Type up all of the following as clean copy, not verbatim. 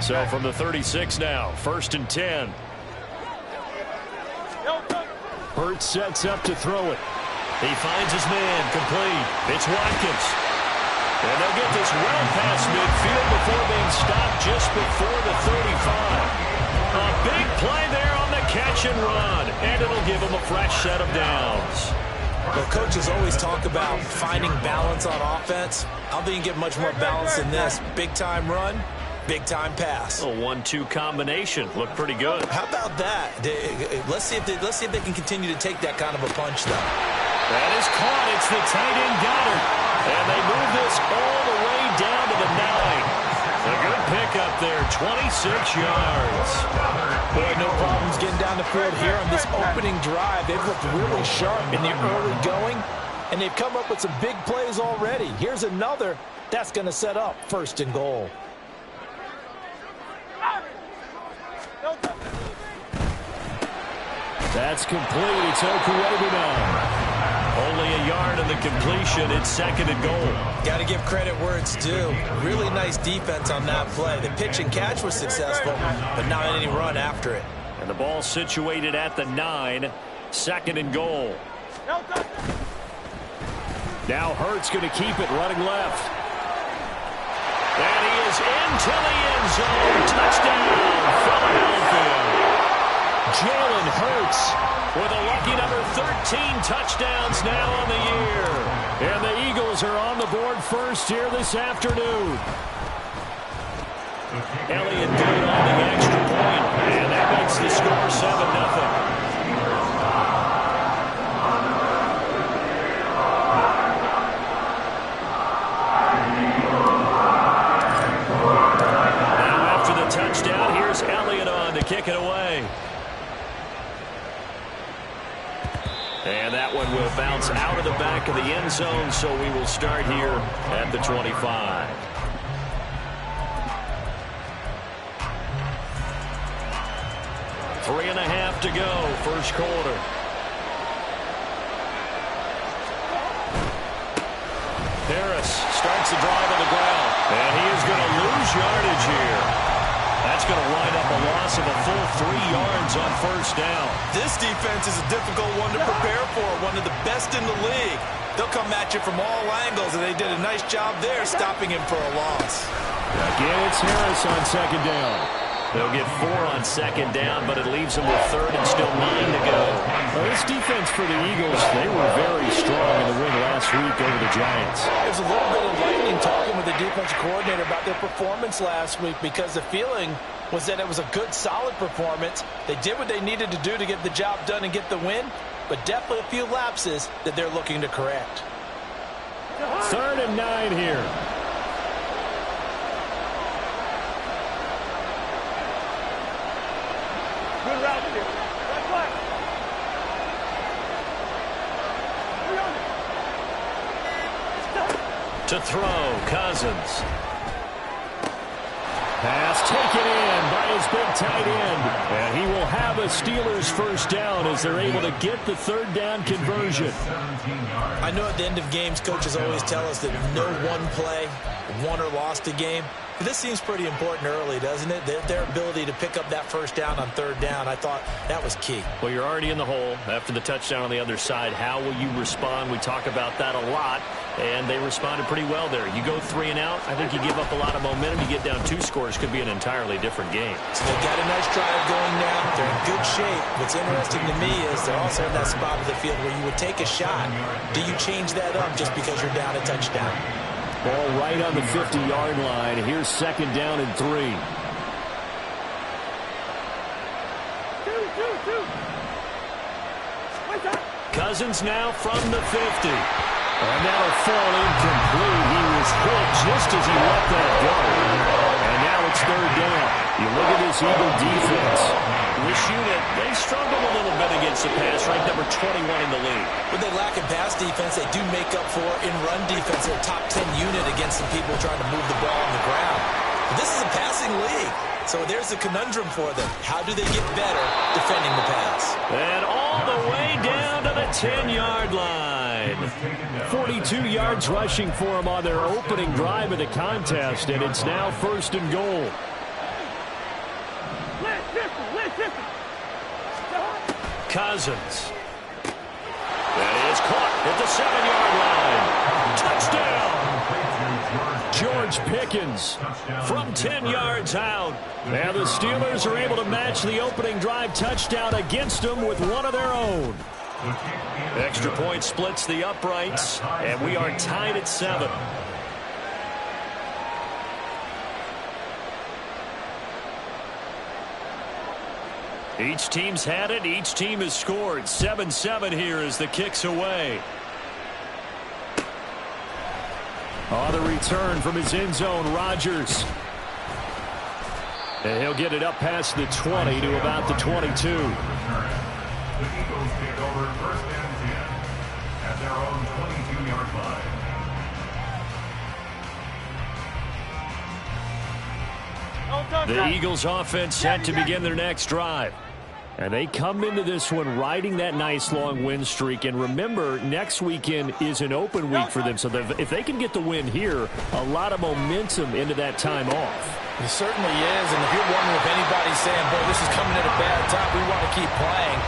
So from the 36 now, 1st and 10. Hurts sets up to throw it. He finds his man, complete. It's Watkins. And they'll get this well past midfield before being stopped just before the 35. A big play there on the catch and run, and it'll give him a fresh set of downs. Well, coaches always talk about finding balance on offense. I don't think you get much more balance than this. Big-time run, big-time pass. A 1-2 combination. Looked pretty good. How about that? Let's see if they can continue to take that kind of a punch, though. That is caught. It's the tight end Goddard. And they move this all the way down to the 9. A good pickup there, 26 yards. Boy, no problems getting down the field here on this opening drive. They've looked really sharp in the early going, and they've come up with some big plays already. Here's another that's going to set up 1st and goal. That's complete. It's Okuegbunam. Only a yard of the completion. It's 2nd and goal. Got to give credit where it's due. Really nice defense on that play. The pitch and catch was successful, but not any run after it. And the ball situated at the 9. 2nd and goal. Now Hurts going to keep it running left. And he is into the end zone. Touchdown, Philadelphia. Jalen Hurts with a lucky number 13 touchdowns now on the year. And the Eagles are on the board first here this afternoon. Elliott good on the extra point, and that makes the score 7-0. Now after the touchdown, here's Elliott on to kick it away. And that one will bounce out of the back of the end zone, so we will start here at the 25. 3.5 to go, first quarter. Harris starts the drive on the ground, and he is going to lose yardage here. That's going to wind up a loss of a full 3 yards on 1st down. This defense is a difficult one to prepare for, one of the best in the league. They'll come at you from all angles, and they did a nice job there stopping him for a loss. Again, it's Harris on 2nd down. They'll get 4 on 2nd down, but it leaves them with 3rd and still 9 to go. Well, this defense for the Eagles, they were very strong in the win last week over the Giants. There's a little bit of lightning talking with the defensive coordinator about their performance last week, because the feeling was that it was a good, solid performance. They did what they needed to do to get the job done and get the win, but definitely a few lapses that they're looking to correct. 3rd and 9 here. Good route here. Right flag. To throw, Cousins. Pass taken in by his big tight end. And he will have a Steelers 1st down as they're able to get the 3rd down conversion. I know at the end of games, coaches always tell us that no one play won or lost a game. But this seems pretty important early, doesn't it? Their ability to pick up that 1st down on 3rd down, I thought that was key. Well, you're already in the hole after the touchdown on the other side. How will you respond? We talk about that a lot, and they responded pretty well there. You go 3 and out, I think you give up a lot of momentum. You get down 2 scores, could be an entirely different game. So they've got a nice drive going now. They're in good shape. What's interesting to me is they're also in that spot of the field where you would take a shot. Do you change that up just because you're down a touchdown? Ball right on the 50-yard line. Here's 2nd down and 3. Cousins now from the 50. And that'll fall incomplete. He was hit just as he let that go. And now it's 3rd down. You look at this Eagle defense. This unit, they struggle a little bit against the pass, right? Number 21 in the league. When they lack in pass defense, they do make up for in run defense. They're a top 10 unit against some people trying to move the ball on the ground. But this is a passing league. So there's a conundrum for them. How do they get better defending the pass? And all the way down to the 10-yard line. 42 yards rushing for them on their opening drive of the contest, and it's now 1st and goal. Cousins. That is caught at the 7-yard line. Touchdown! George Pickens from 10 yards out. Now the Steelers are able to match the opening drive touchdown against them with one of their own. Extra point splits the uprights, and we are tied at 7. Each team's had it. Each team has scored. 7-7 here as the kick's away. On the return from his end zone, Rodgers. And he'll get it up past the 20 to about the 22. The Eagles take over first and 10 at their own 22-yard line. The Eagles offense set to begin their next drive. And they come into this one riding that nice long win streak. And remember, next weekend is an open week for them. So if they can get the win here, a lot of momentum into that time off. It certainly is. And if you're wondering if anybody's saying, boy, this is coming at a bad time, we want to keep playing,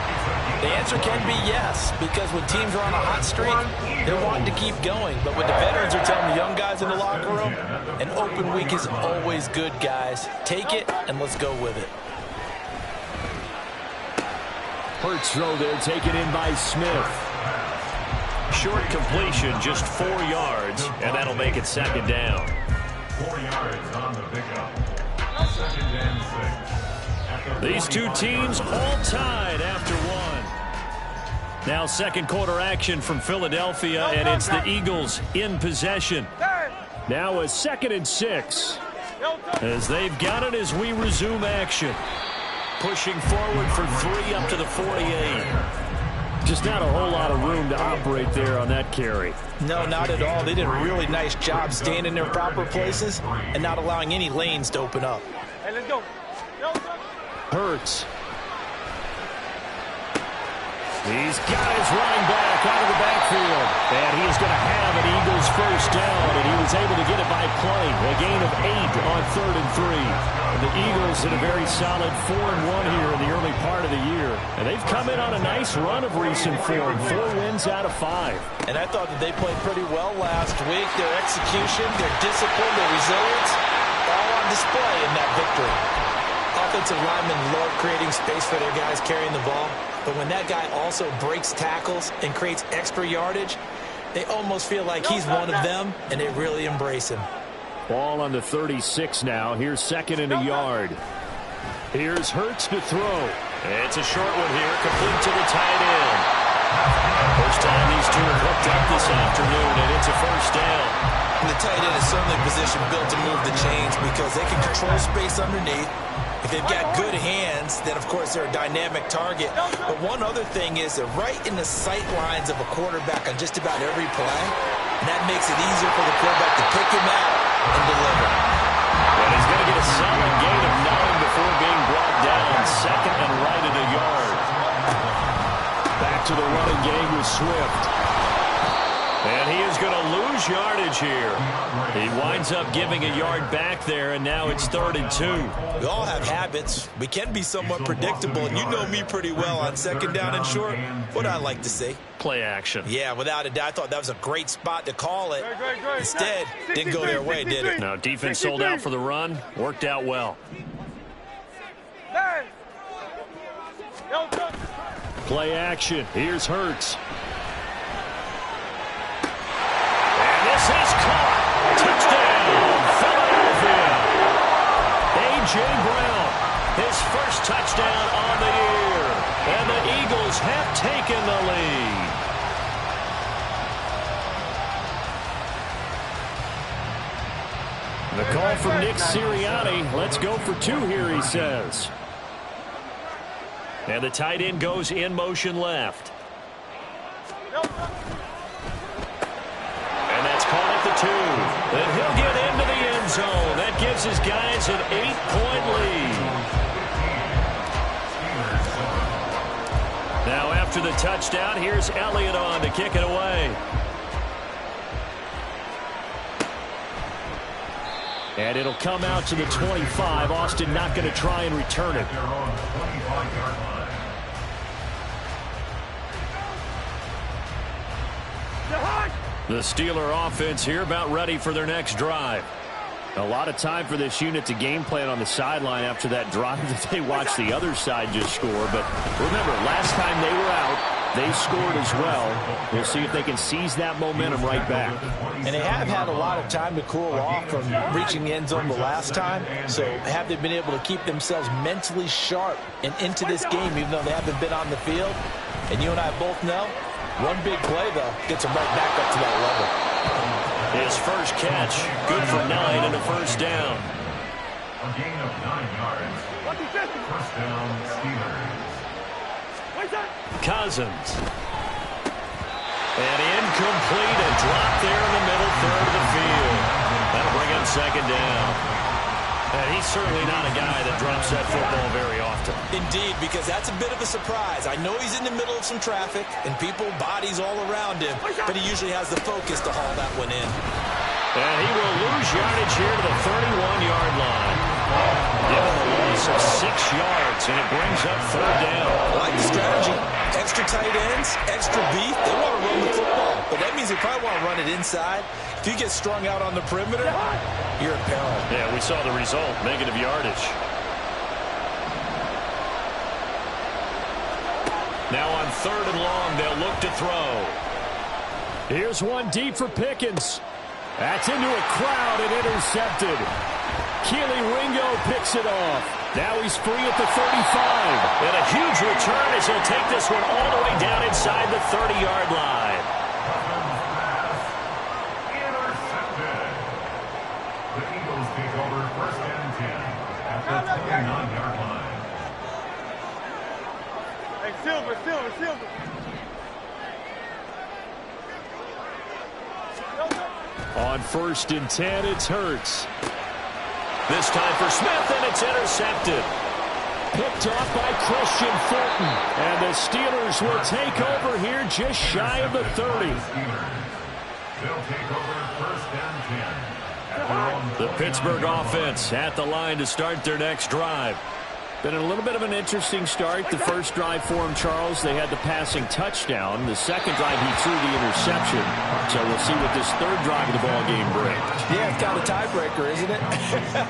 the answer can be yes. Because when teams are on a hot streak, they're wanting to keep going. But what the veterans are telling the young guys in the locker room, an open week is always good, guys. Take it and let's go with it. Hurts throw there, taken in by Smith. Short completion, just 4 yards, and that'll make it second down. 4 yards on the pickup. Second and 6. These two teams all tied after one. Now second quarter action from Philadelphia, and it's the Eagles in possession. Now a 2nd and 6. As they've got it as we resume action. Pushing forward for 3 up to the 48. Just not a whole lot of room to operate there on that carry. No, not at all. They did a really nice job staying in their proper places and not allowing any lanes to open up. Hey, let's go. Hurts. He's got his running back out of the backfield. And he is going to have an Eagles first down, and he was able to get it by play. A gain of 8 on 3rd and 3. And the Eagles in a very solid 4-1 here in the early part of the year. And they've come in on a nice run of recent form. 4 wins out of 5. And I thought that they played pretty well last week. Their execution, their discipline, their resilience, all on display in that victory. Offensive linemen love creating space for their guys carrying the ball. But when that guy also breaks tackles and creates extra yardage, they almost feel like he's one of them, and they really embrace him. Ball on the 36 now. Here's 2nd and a yard. Here's Hurts to throw. It's a short one here, complete to the tight end. First time these two have hooked up this afternoon, and it's a first down. And the tight end is certainly positioned built to move the chains because they can control space underneath. If they've got good hands, then, of course, they're a dynamic target. But one other thing is they're right in the sight lines of a quarterback on just about every play. And that makes it easier for the quarterback to pick him out and deliver. And he's going to get a solid gain of 9 before being brought down. 2nd and right at a yard. Back to the running game with Swift. And he is going to lose yardage here. He winds up giving a yard back there, and now it's 3rd and 2. We all have habits. We can be somewhat predictable, and you know me pretty well on 2nd down and short. What I like to see. Play action. Yeah, without a doubt. I thought that was a great spot to call it. Instead, didn't go their way, did it? Now, defense sold out for the run. Worked out well. Play action. Here's Hurts. This is caught. Touchdown, Philadelphia. A.J. Brown, his first touchdown on the year. And the Eagles have taken the lead. The call from Nick Sirianni. Let's go for 2 here, he says. And the tight end goes in motion left. Caught at the 2. And he'll get into the end zone. That gives his guys an 8-point lead. Now after the touchdown, here's Elliott on to kick it away. And it'll come out to the 25. Austin not going to try and return it. The Steeler offense here about ready for their next drive. A lot of time for this unit to game plan on the sideline after that drive that they watched the other side just score. But remember, last time they were out, they scored as well. We'll see if they can seize that momentum right back. And they have had a lot of time to cool off from reaching the end zone the last time. So have they been able to keep themselves mentally sharp and into this game, even though they haven't been on the field? And you and I both know, one big play, though, gets them right back up to that level. His first catch, good for 9 and a first down. A gain of 9 yards. First down, Steelers. Cousins. And incomplete, and dropped there in the middle third of the field. That'll bring him second down. And he's certainly not a guy that drops that football very often. Indeed, because that's a bit of a surprise. I know he's in the middle of some traffic and people, bodies all around him, but he usually has the focus to haul that one in. And he will lose yardage here to the 31-yard line. Given the loss of 6 yards, and it brings up third down. I like the strategy. Extra tight ends, extra beef. They want to run the football, but that means they probably want to run it inside. If you get strung out on the perimeter, you're in peril. Yeah, we saw the result, negative yardage. Now on third and long, they'll look to throw. Here's one deep for Pickens. That's into a crowd and intercepted. Keely Ringo picks it off. Now he's free at the 35. And a huge return as he'll take this one all the way down inside the 30-yard line. Intercepted. The Eagles take over first and 10 at the 29-yard line. Hey, Silver. On first and 10, it's Hurts. This time for Smith, and it's intercepted. Picked off by Christian Fulton. And the Steelers will take over here just shy of the 30. They'll take over first and 10. The Pittsburgh offense at the line to start their next drive. Been a little bit of an interesting start. The first drive for him, Charles, they had the passing touchdown. The second drive, he threw the interception. So we'll see what this third drive of the ball game brings. Yeah, it's kind of a tiebreaker, isn't it?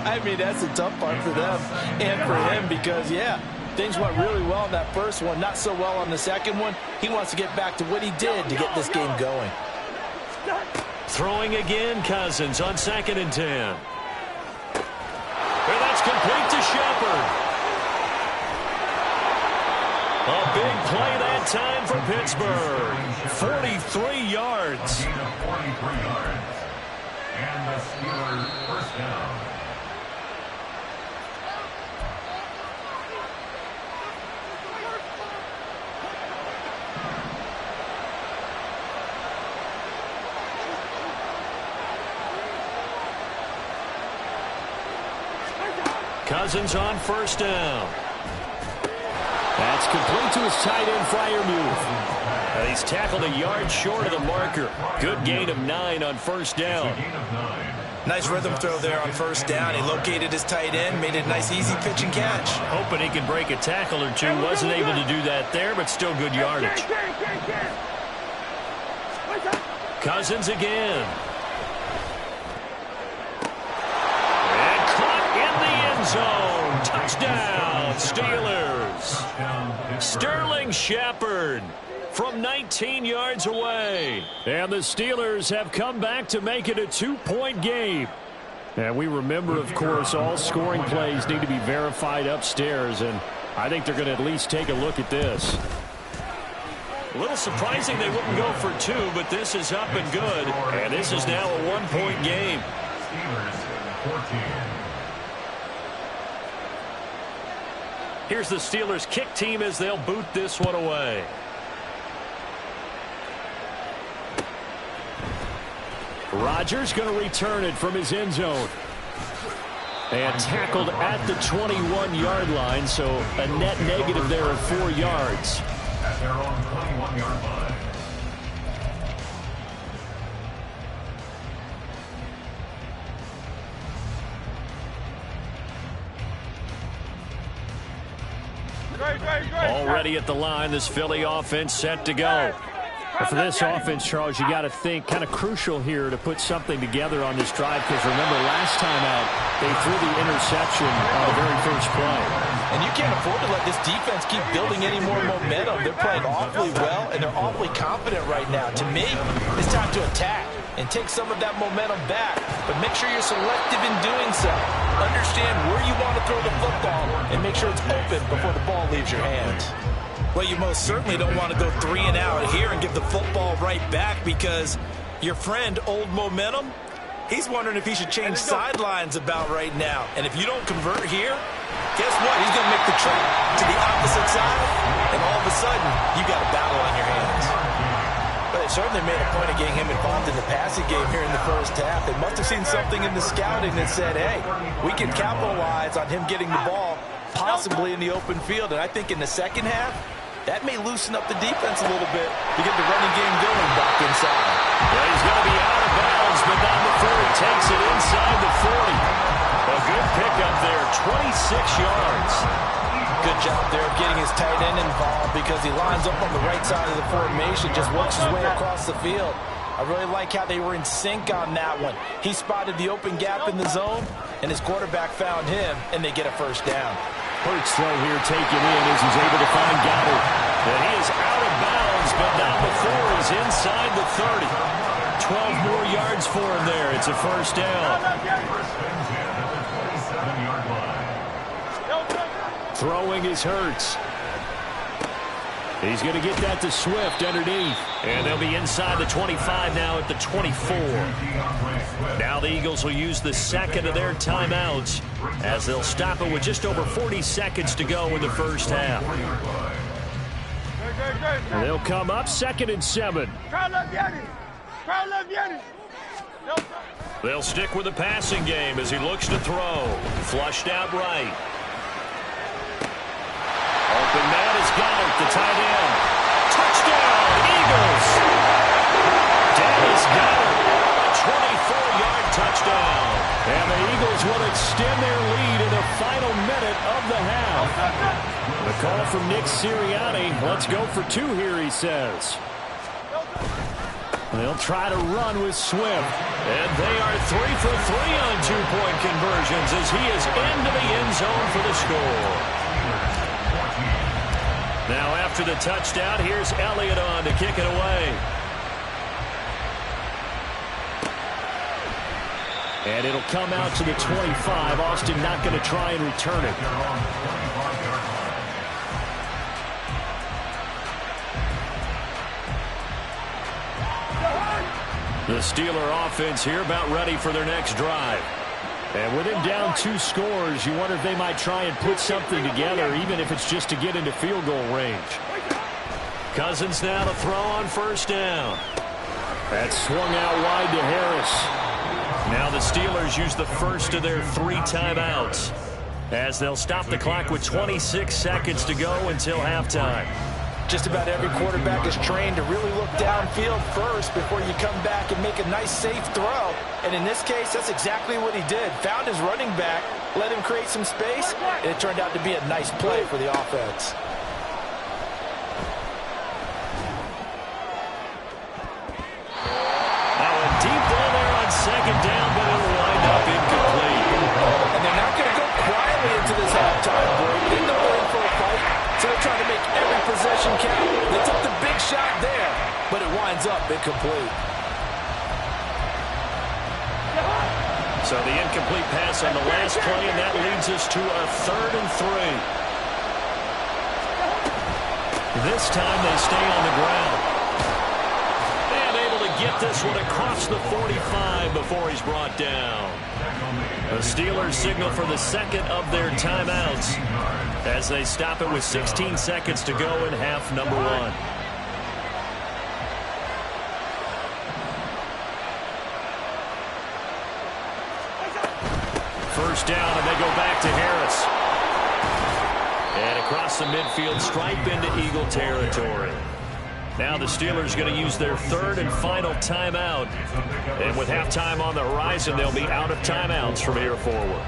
I mean, that's the tough part for them and for him because, yeah, things went really well in that first one, not so well on the second one. He wants to get back to what he did to get this game going. Throwing again, Cousins on second and 10. And that's complete to Shepard. A big play that time for Pittsburgh. 43 yards. A gain of 43 yards. And the Steelers first down. Cousins on first down. That's complete to his tight end, Freiermuth. And he's tackled a yard short of the marker. Good gain of 9 on first down. Nice rhythm throw there on first down. He located his tight end, made it a nice, easy pitch and catch. Hoping he could break a tackle or two. Wasn't able to do that there, but still good yardage. Cousins again. And caught in the end zone. Touchdown, Steelers. Sterling Shepard from 19 yards away. And the Steelers have come back to make it a 2-point game. And we remember, of course, all scoring plays need to be verified upstairs, and I think they're going to at least take a look at this. A little surprising they wouldn't go for 2, but this is up and good. And this is now a 1-point game. Steelers 14. Here's the Steelers kick team as they'll boot this one away. Rodgers going to return it from his end zone. And tackled at the 21-yard line, so a net negative there of 4 yards. At their own 21-yard line. Already at the line, this Philly offense set to go. For this offense, Charles, you got to think kind of crucial here to put something together on this drive, because remember last time out they threw the interception on the very first play. And you can't afford to let this defense keep building any more momentum. They're playing awfully well, and they're awfully confident right now. To me, it's time to attack and take some of that momentum back, but make sure you're selective in doing so. Understand where you want to throw the football and make sure it's open before the ball leaves your hands. Well, you most certainly don't want to go 3 and out here and give the football right back, because your friend, Old Momentum, he's wondering if he should change sidelines about right now. And if you don't convert here, guess what? He's going to make the trip to the opposite side, and all of a sudden, you got a battle on your hands. But they certainly made a point of getting him involved in the passing game here in the first half. They must have seen something in the scouting that said, hey, we can capitalize on him getting the ball, possibly in the open field. And I think in the second half, that may loosen up the defense a little bit to get the running game going back inside. Well, he's going to be out of bounds, but not before he takes it inside the 40. A good pickup there, 26 yards. Good job there of getting his tight end involved, because he lines up on the right side of the formation, just works his way across the field. I really like how they were in sync on that one. He spotted the open gap in the zone, and his quarterback found him, and they get a first down. Hurts throw here taken in as he's able to find Goddard. And he is out of bounds, but not before he's inside the 30. 12 more yards for him there. It's a first down. Throwing is Hurts. He's going to get that to Swift underneath. And they'll be inside the 25 now at the 24. Now the Eagles will use the second of their timeouts as they'll stop it with just over 40 seconds to go in the first half. And they'll come up 2nd and 7. They'll stick with the passing game as he looks to throw. Flushed out right. Open man is Goddard, the tight end. Touchdown, Eagles! Dallas Goddard, a 24-yard touchdown. And the Eagles will extend their lead in the final minute of the half. The call from Nick Sirianni. Let's go for 2 here, he says. They'll try to run with Swift. And they are 3 for 3 on 2-point conversions as he is into the end zone for the score. Now after the touchdown, here's Elliott on to kick it away. And it'll come out to the 25. Austin not going to try and return it. The Steeler offense here about ready for their next drive. And with him down 2 scores, you wonder if they might try and put something together, even if it's just to get into field goal range. Cousins now to throw on first down. That's swung out wide to Harris. Now the Steelers use the first of their 3 timeouts as they'll stop the clock with 26 seconds to go until halftime. Just about every quarterback is trained to really look downfield first before you come back and make a nice, safe throw. And in this case, that's exactly what he did. Found his running back, let him create some space, and it turned out to be a nice play for the offense. Now a deep ball there on second down, but it'll wind up incomplete. And they're not going to go quietly into this halftime break. They know they're in for a fight, so they're trying to make every possession count. They took the big shot there, but it winds up incomplete. So the incomplete pass on the last play, and that leads us to a 3rd and 3. This time they stay on the ground. And able to get this one across the 45 before he's brought down. The Steelers signal for the second of their timeouts as they stop it with 16 seconds to go in half number 1. First down, and they go back to Harris. And across the midfield, stripe into Eagle territory. Now the Steelers going to use their 3rd and final timeout. And with halftime on the horizon, they'll be out of timeouts from here forward.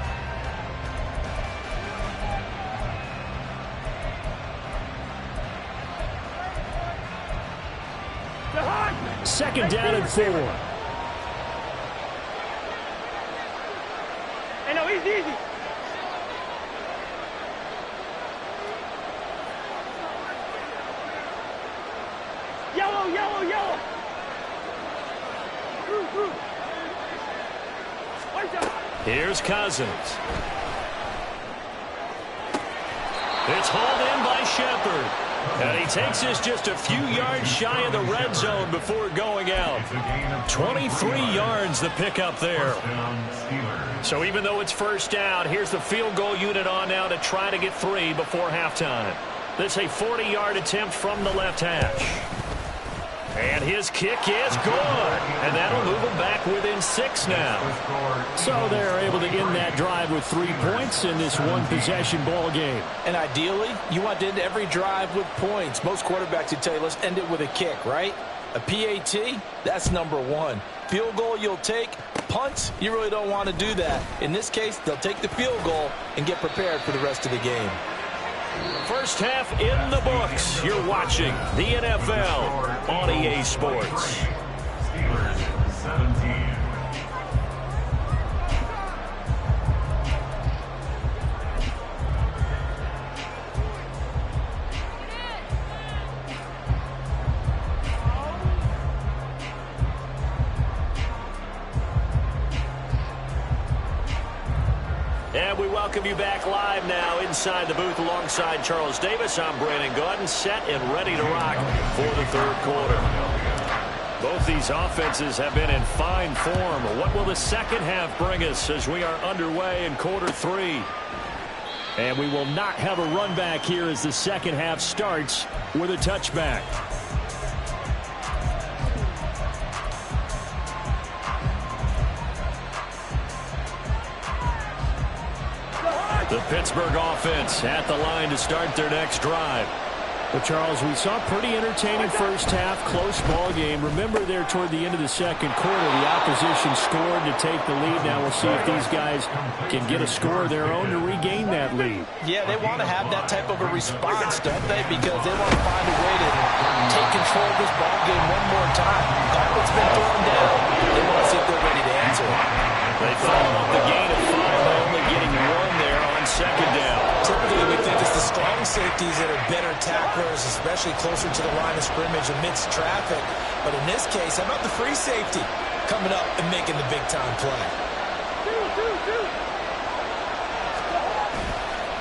second down and 4. Hey, no, easy. Yellow. Through. Here's Cousins. It's hauled in by Shepard. And he takes us just a few yards shy of the red zone before going out. 23 yards the pickup there. So even though it's first down, here's the field goal unit on now to try to get 3 before halftime. This is a 40-yard attempt from the left hash. And his kick is good. And that'll move him back within 6 now. So they're able to end that drive with 3 points in this one-possession ball game. And ideally, you want to end every drive with points. Most quarterbacks would tell you, let's end it with a kick, right? A PAT, that's number 1. Field goal you'll take. Punts, you really don't want to do that. In this case, they'll take the field goal and get prepared for the rest of the game. First half in the books. You're watching the NFL on EA Sports. Steelers 17. And we welcome you back live now inside the booth alongside Charles Davis. I'm Brandon Gaudin, set and ready to rock for the third quarter. Both these offenses have been in fine form. What will the second half bring us as we are underway in quarter 3? And we will not have a run back here as the second half starts with a touchback. The Pittsburgh offense at the line to start their next drive. Well, Charles, we saw a pretty entertaining first half, close ball game. Remember there toward the end of the second quarter, the opposition scored to take the lead. Now we'll see if these guys can get a score of their own to regain that lead. Yeah, they want to have that type of a response, don't they? Because they want to find a way to take control of this ball game one more time. Gauntlet's been thrown down. They want to see if they're ready to answer it. They follow up the gain of 5 by only getting 1 there on second down. Typically, we think it's the strong safeties that are better tacklers, especially closer to the line of scrimmage amidst traffic. But in this case, how about the free safety coming up and making the big-time play?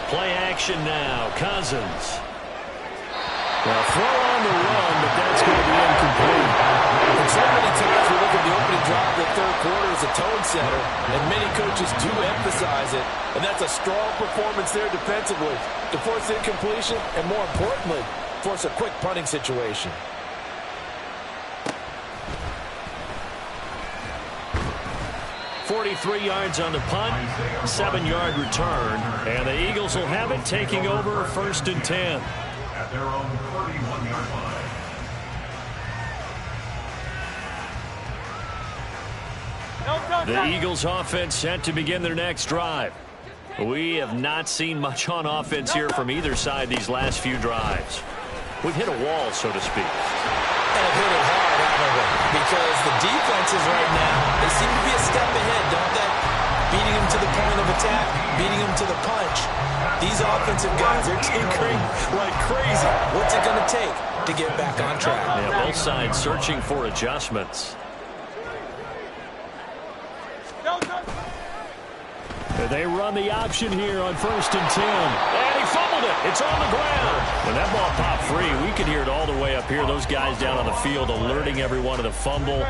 Play action now. Cousins. Well, throw on the run, but that's going to be incomplete. And so many times we look at the opening drive of the third quarter as a tone setter, and many coaches do emphasize it, and that's a strong performance there defensively to force incompletion and, more importantly, force a quick punting situation. .43 yards on the punt, 7-yard return, and the Eagles will have it taking over 1st and 10. At their own 31-yard line. The Eagles offense set to begin their next drive. We have not seen much on offense here from either side these last few drives. We've hit a wall, so to speak. And have hit it hard, haven't we? Because the defenses right now, they seem to be a step ahead, don't they? Beating them to the point of attack, beating them to the punch. These offensive guys are tinkering like crazy. What's it going to take to get back on track? Yeah, both sides searching for adjustments. They run the option here on 1st and 10. And he fumbled it. It's on the ground. When that ball popped free, we could hear it all the way up here. Those guys down on the field alerting everyone of the fumble.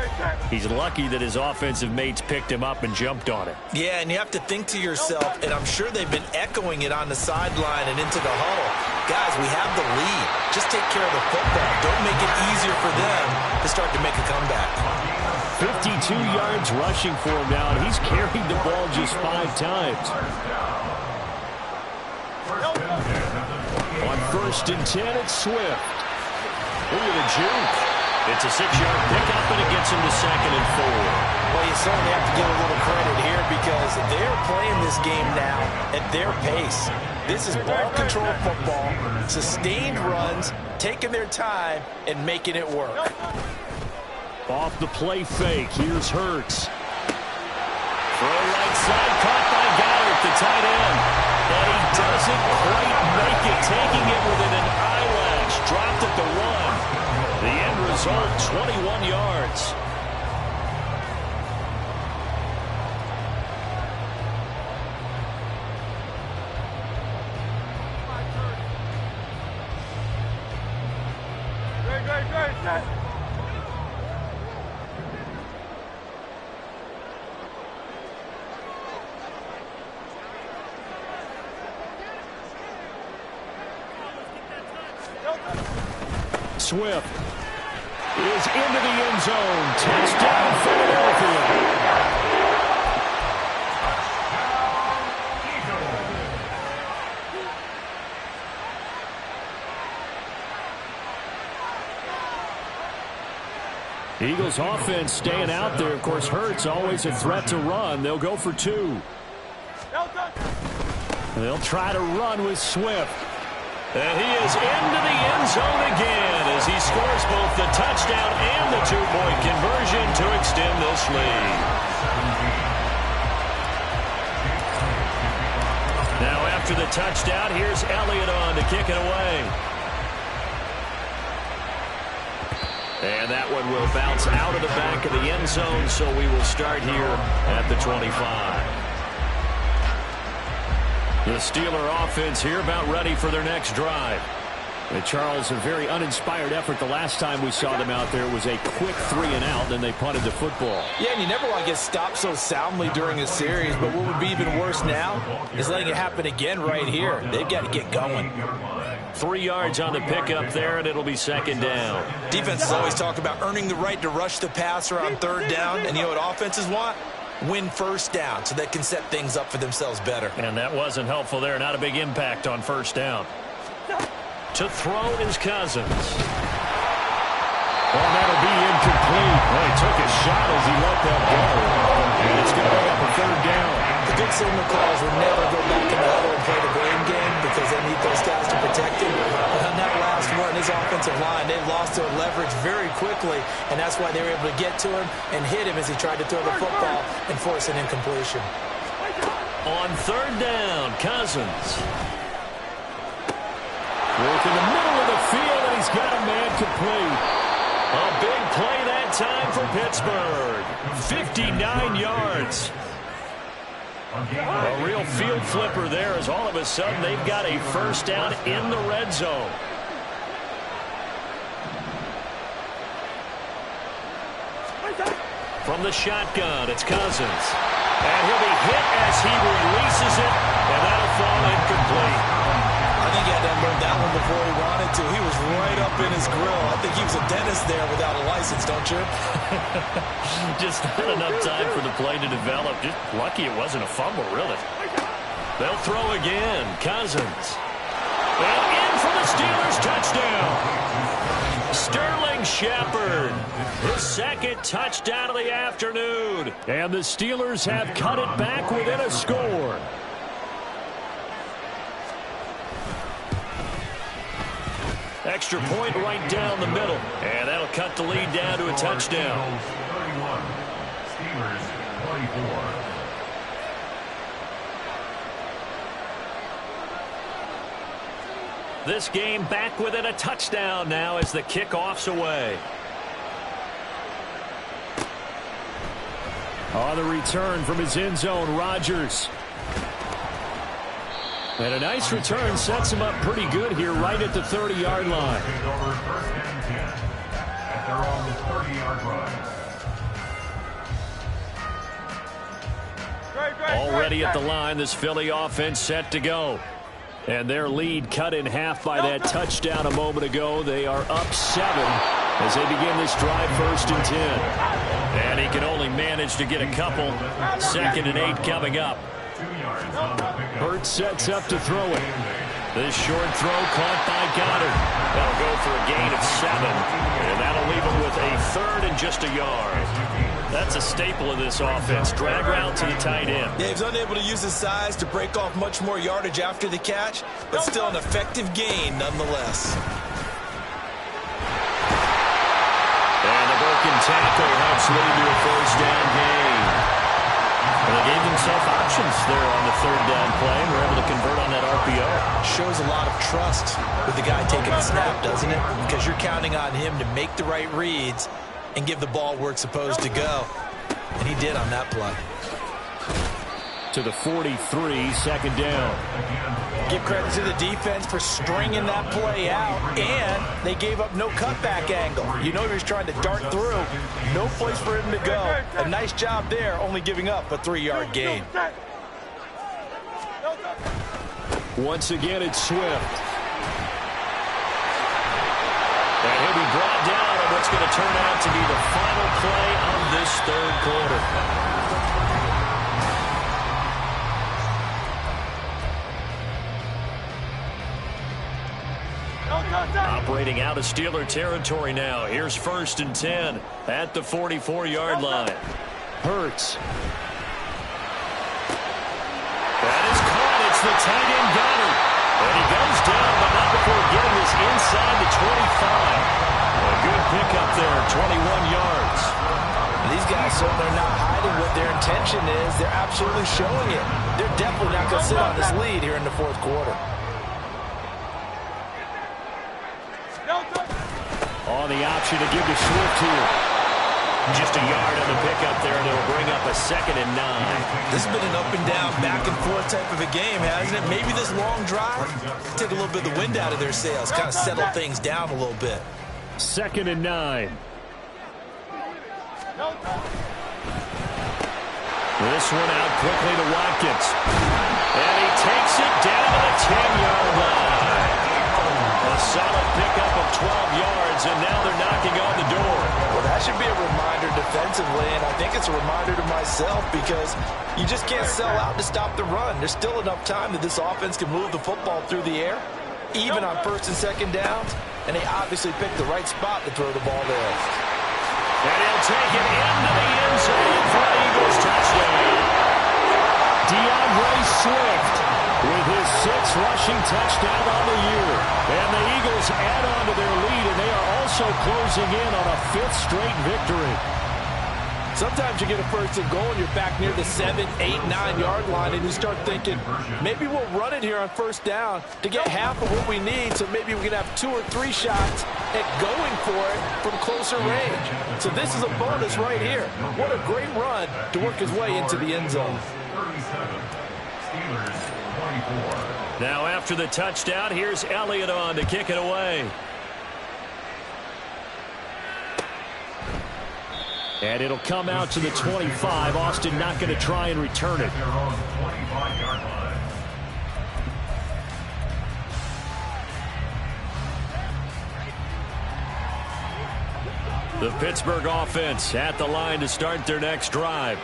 He's lucky that his offensive mates picked him up and jumped on it. Yeah, and you have to think to yourself, and I'm sure they've been echoing it on the sideline and into the huddle. Guys, we have the lead. Just take care of the football. Don't make it easier for them to start to make a comeback. 52 yards rushing for him now, and he's carried the ball just 5 times. On 1st and 10, it's Swift. Look at the juke. It's a 6-yard pickup, and it gets him to 2nd and 4. Well, you certainly have to give a little credit here because they're playing this game now at their pace. This is ball control football, sustained runs, taking their time, and making it work. Off the play fake, here's Hurts. Throw right side, caught by Goddard, the tight end. And he doesn't quite make it, taking it within an eyelash. Dropped at the 1. The end result, 21 yards. Great, set. Swift is into the end zone. Touchdown, Philadelphia. Eagles offense staying out there. Of course, Hurts always a threat to run. They'll go for 2. They'll try to run with Swift. And he is into the end zone again as he scores both the touchdown and the 2-point conversion to extend this lead. Now after the touchdown, here's Elliott on to kick it away. And that one will bounce out of the back of the end zone, so we will start here at the 25. The Steeler offense here about ready for their next drive. And Charles, a very uninspired effort the last time we saw them out there. It was a quick 3-and-out, then they punted the football. Yeah, and you never want to get stopped so soundly during a series, but what would be even worse now is letting it happen again right here. They've got to get going. 3 yards on the pickup there, and it'll be second down. Defenses always talk about earning the right to rush the passer on third down, and you know what offenses want? Win first down so they can set things up for themselves better. And that wasn't helpful there. Not a big impact on first down. To throw is Cousins. And that'll be incomplete. Well, he took a shot as he let that go. And it's going to be up a third down. The good signal calls will never go back in the huddle and play the blame game because they need those guys to protect him. But on that last one, his offensive line, they lost their leverage very quickly, and that's why they were able to get to him and hit him as he tried to throw the football and force an incompletion. On third down, Cousins. Work in the middle of the field, and he's got a man complete. A big play that time for Pittsburgh. 59 yards. A real field flipper there as all of a sudden they've got a first down in the red zone. From the shotgun, it's Cousins. And he'll be hit as he releases it, and that'll fall incomplete. I think he had to unload that one before he wanted to. He was right up in his grill. I think he was a dentist there without a license, don't you? Just not enough time for the play to develop. Just lucky it wasn't a fumble, really. They'll throw again. Cousins. And in for the Steelers touchdown. Sterling Shepard. His second touchdown of the afternoon. And the Steelers have cut it back within a score. Extra point right down the middle. And that'll cut the lead down to a touchdown. 31. Steelers 24. This game back within a touchdown now as the kickoff's away. On the return from his end zone, Rodgers. And a nice return sets him up pretty good here right at the 30-yard line. Take over first and 10 at their own 30-yard line. Already at the line, this Philly offense set to go. And their lead cut in half by that touchdown a moment ago. They are up 7 as they begin this drive, first and 10. And he can only manage to get a couple. Second and 8 coming up. Hurts sets up to throw it. This short throw caught by Goddard. That'll go for a gain of 7. And that'll leave him with a third and just a yard. That's a staple of this offense. Drag route to the tight end. Yeah, he's unable to use his size to break off much more yardage after the catch, but still an effective gain nonetheless. And the broken tackle Hurts lead to a first down gain. And they gave themselves options there on the third down play, and were able to convert on that RPO. Shows a lot of trust with the guy taking the snap, doesn't it? Because you're counting on him to make the right reads and give the ball where it's supposed to go. And he did on that play. To the 43, second down. Give credit to the defense for stringing that play out, and they gave up no cutback angle. You know he was trying to dart through. No place for him to go. A nice job there, only giving up a 3-yard gain. Once again, it's Swift. And he'll be brought down on what's going to turn out to be the final play of this third quarter. Operating out of Steeler territory now. Here's 1st and 10 at the 44-yard line. Hurts. That is caught. It's the tight end Goddard. And he goes down, but not before getting this inside the 25. A good pickup there, 21 yards. These guys certainly are not hiding what their intention is. They're absolutely showing it. They're definitely not going to sit on this lead here in the fourth quarter. On the option to give to Swift here. Just a yard on the pickup there, and it'll bring up a 2nd and 9. This has been an up-and-down, back-and-forth type of a game, hasn't it? Maybe this long drive take a little bit of the wind out of their sails, kind of settle things down a little bit. 2nd and 9. This one out quickly to Watkins. And he takes it down to the 10-yard line. A solid pickup of 12 yards, and now they're knocking on the door. Well, that should be a reminder defensively, and I think it's a reminder to myself because you just can't sell out to stop the run. There's still enough time that this offense can move the football through the air, even on 1st and 2nd downs, and they obviously picked the right spot to throw the ball there. And he'll take it into the end zone for an Eagles touchdown. DeAndre Swift with his 6th rushing touchdown on the year. And the Eagles add on to their lead, and they are also closing in on a 5th straight victory. Sometimes you get a 1st and goal and you're back near the 7, 8, 9-yard line, and you start thinking, maybe we'll run it here on 1st down to get half of what we need, so maybe we can have 2 or 3 shots at going for it from closer range. So this is a bonus right here. What a great run to work his way into the end zone. 37, Steelers 24. Now after the touchdown, here's Elliott on to kick it away. And it'll come out to the 25. Austin not going to try and return it. Their own 25-yard line. The Pittsburgh offense at the line to start their next drive.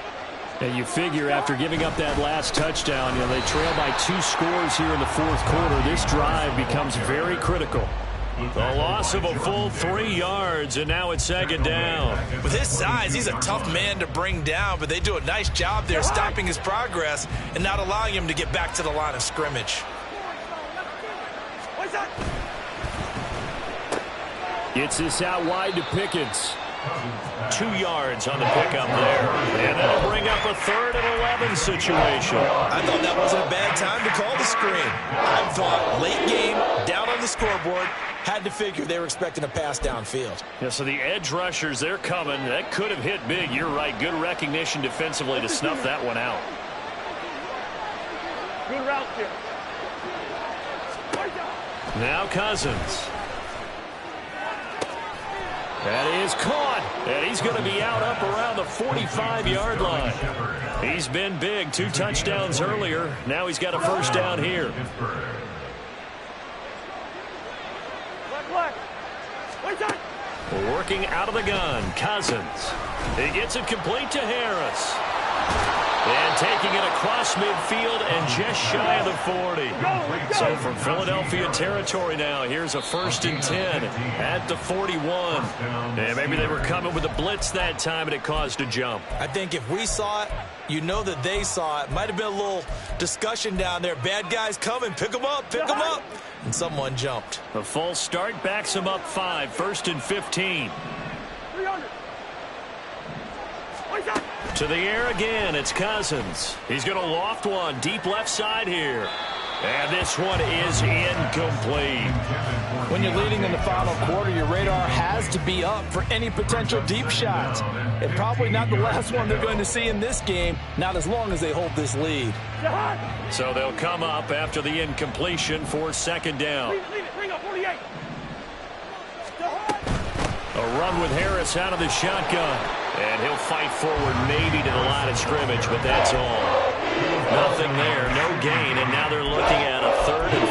And you figure after giving up that last touchdown, they trail by 2 scores here in the fourth quarter. This drive becomes very critical. The loss of a full 3 yards, and now it's 2nd down. With his size, he's a tough man to bring down, but they do a nice job there stopping his progress and not allowing him to get back to the line of scrimmage. Gets this out wide to Pickens. 2 yards on the pickup there. And that'll bring up a 3rd and 11 situation. I thought that wasn't a bad time to call the screen. I thought late game, down on the scoreboard, had to figure they were expecting a pass downfield. Yeah, so the edge rushers, they're coming. That could have hit big. You're right. Good recognition defensively to snuff that one out. Good route here. Now Cousins. That is caught, and he's going to be out up around the 45-yard line. He's been big, 2 touchdowns earlier. Now he's got a 1st down here. Working out of the gun, Cousins. He gets it complete to Harris. And taking it across midfield and just shy of the 40. So from Philadelphia territory now, here's a 1st and 10 at the 41. And maybe they were coming with a blitz that time and it caused a jump. I think if we saw it, you know that they saw it. Might have been a little discussion down there. Bad guys coming. Pick them up. Pick them up. And someone jumped. A false start backs him up 5. 1st and 15. To the air again, it's Cousins. He's going to loft one deep left side here. And this one is incomplete. When you're leading in the final quarter, your radar has to be up for any potential deep shots. And probably not the last one they're going to see in this game, not as long as they hold this lead. So they'll come up after the incompletion for second down. Bring up 48. A run with Harris out of the shotgun. And he'll fight forward maybe to the line of scrimmage, but that's all. Nothing there, no gain, and now they're looking at a 3rd and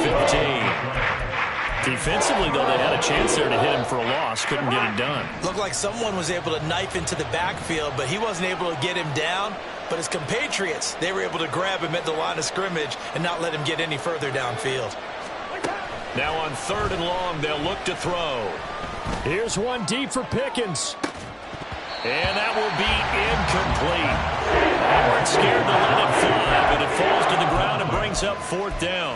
15. Defensively, though, they had a chance there to hit him for a loss. Couldn't get it done. Looked like someone was able to knife into the backfield, but he wasn't able to get him down. But his compatriots, they were able to grab him at the line of scrimmage and not let him get any further downfield. Now on 3rd and long, they'll look to throw. Here's one deep for Pickens. And that will be incomplete. They weren't scared to let it fly, but it falls to the ground and brings up 4th down.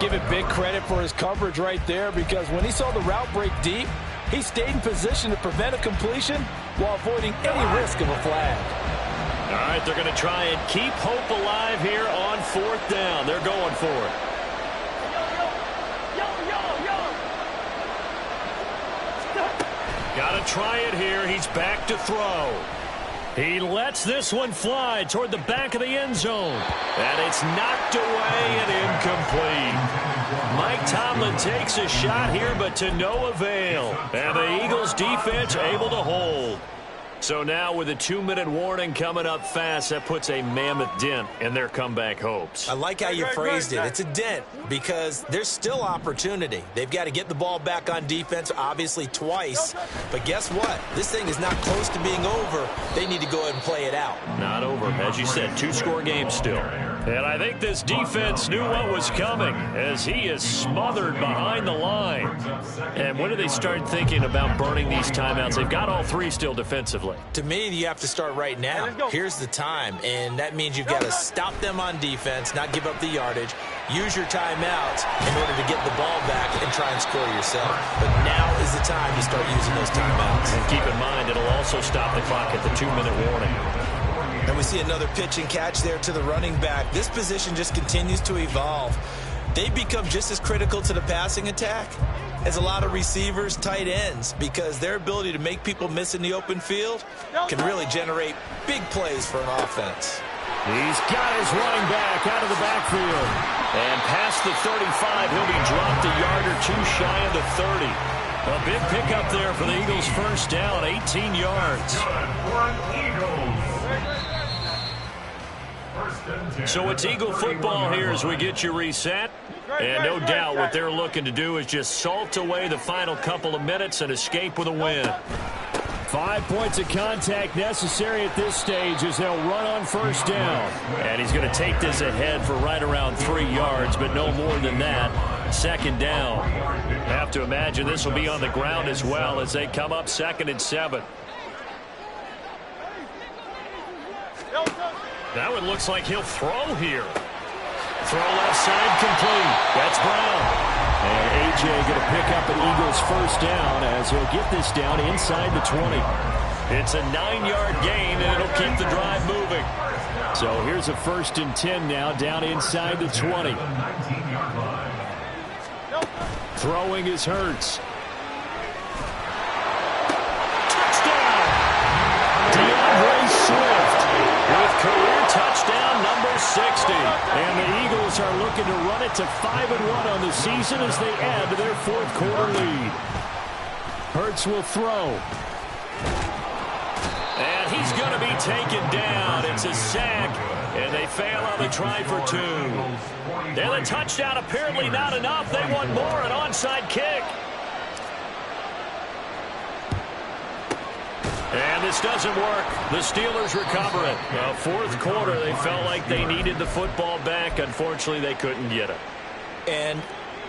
Give it big credit for his coverage right there, because when he saw the route break deep, he stayed in position to prevent a completion while avoiding any risk of a flag. All right, they're going to try and keep hope alive here on 4th down. They're going for it. Got to try it here. He's back to throw. He lets this one fly toward the back of the end zone. And it's knocked away and incomplete. Mike Tomlin takes a shot here, but to no avail. And the Eagles defense able to hold. So now with a 2-minute warning coming up fast, that puts a mammoth dent in their comeback hopes. I like how you phrased it. It's a dent because there's still opportunity. They've got to get the ball back on defense, obviously twice. But guess what? This thing is not close to being over. They need to go ahead and play it out. Not over. As you said, 2-score game still. And I think this defense knew what was coming as he is smothered behind the line. And when do they start thinking about burning these timeouts? They've got all 3 still defensively. To me, you have to start right now. Here's the time, and that means you've got to stop them on defense, not give up the yardage, use your timeouts in order to get the ball back and try and score yourself. But now is the time to start using those timeouts. And keep in mind, it'll also stop the clock at the 2-minute warning. And we see another pitch and catch there to the running back. This position just continues to evolve. They become just as critical to the passing attack as a lot of receivers, tight ends, because their ability to make people miss in the open field can really generate big plays for an offense. He's got his running back out of the backfield. And past the 35, he'll be dropped a yard or 2 shy of the 30. A big pickup there for the Eagles' first down, 18 yards. So it's Eagle football here as we get you reset. And no doubt what they're looking to do is just salt away the final couple of minutes and escape with a win. 5 points of contact necessary at this stage as they'll run on first down. And he's going to take this ahead for right around 3 yards, but no more than that. Second down. Have to imagine this will be on the ground as well as they come up 2nd and 7. Now it looks like he'll throw here. Throw left side complete. That's Brown. And A.J. going to pick up an Eagles first down as he'll get this down inside the 20. It's a 9-yard gain, and it'll keep the drive moving. So here's a 1st and 10 now down inside the 20. Throwing is Hurts. Touchdown! DeAndre Swift with career touchdown number 60. And the Eagles are looking to run it to 5-1 on the season as they add to their 4th quarter lead. Hurts will throw. And he's going to be taken down. It's a sack, and they fail on the try for 2. And the touchdown apparently not enough. They want more, an onside kick. And this doesn't work. The Steelers recover it. 4th quarter, they felt like they needed the football back. Unfortunately, they couldn't get it. And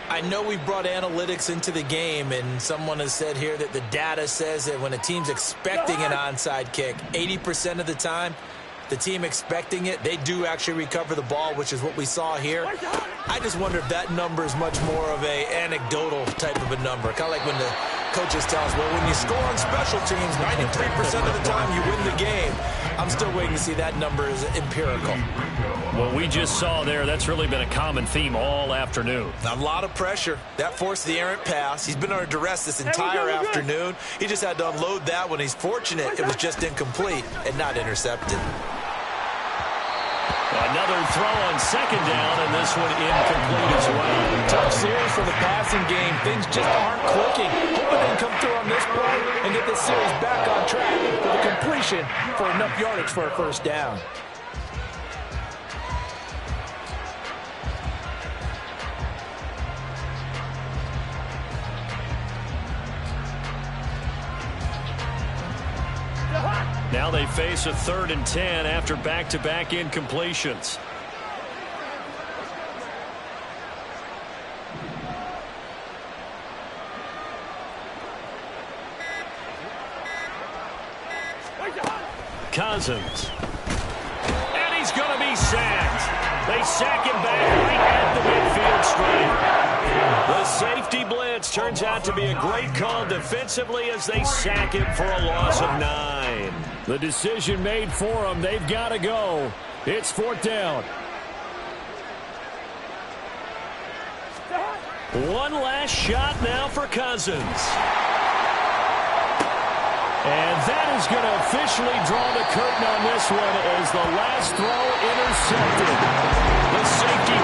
I know we brought analytics into the game, and someone has said here that the data says that when a team's expecting an onside kick, 80% of the time, the team expecting it, they do actually recover the ball, which is what we saw here. I just wonder if that number is much more of a anecdotal type of a number, kind of like when the coaches tell us, well, when you score on special teams, 93% of the time you win the game. I'm still waiting to see that number is empirical. What we just saw there, that's really been a common theme all afternoon. A lot of pressure. That forced the errant pass. He's been under duress this entire afternoon. He just had to unload that one. He's fortunate it was just incomplete and not intercepted. Another throw on second down, and this one incomplete as well. Tough series for the passing game. Things just aren't clicking. Hoping they can come through on this play and get this series back on track for the completion for enough yardage for a first down. Now they face a 3rd and 10 after back-to-back incompletions. Cousins. And he's going to be sacked. They sack him back right at the midfield stripe. The safety blitz turns out to be a great call defensively as they sack him for a loss of 9. The decision made for them. They've got to go. It's 4th down. One last shot now for Cousins. And that is going to officially draw the curtain on this one as the last throw intercepted. The safety